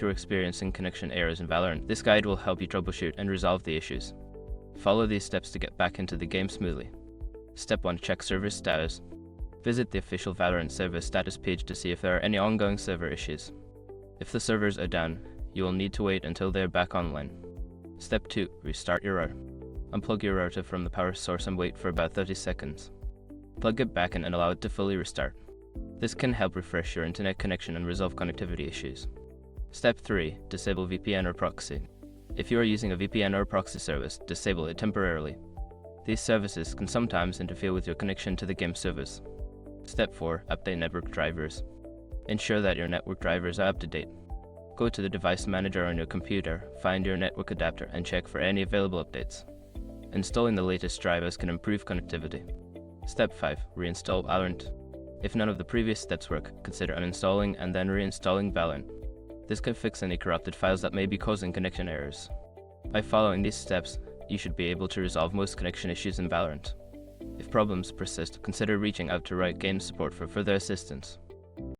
you're experiencing connection errors in Valorant, this guide will help you troubleshoot and resolve the issues. Follow these steps to get back into the game smoothly. Step 1. Check server status. Visit the official Valorant server status page to see if there are any ongoing server issues. If the servers are down, you will need to wait until they are back online. Step 2. Restart your router. Unplug your router from the power source and wait for about 30 seconds. Plug it back in and allow it to fully restart. This can help refresh your internet connection and resolve connectivity issues. Step 3. Disable VPN or proxy. If you are using a VPN or proxy service, disable it temporarily. These services can sometimes interfere with your connection to the game servers. Step 4. Update network drivers. Ensure that your network drivers are up to date. Go to the device manager on your computer, find your network adapter, and check for any available updates. Installing the latest drivers can improve connectivity. Step 5. Reinstall Valorant. If none of the previous steps work, consider uninstalling and then reinstalling Valorant. This can fix any corrupted files that may be causing connection errors. By following these steps, you should be able to resolve most connection issues in Valorant. If problems persist, consider reaching out to Riot Games support for further assistance.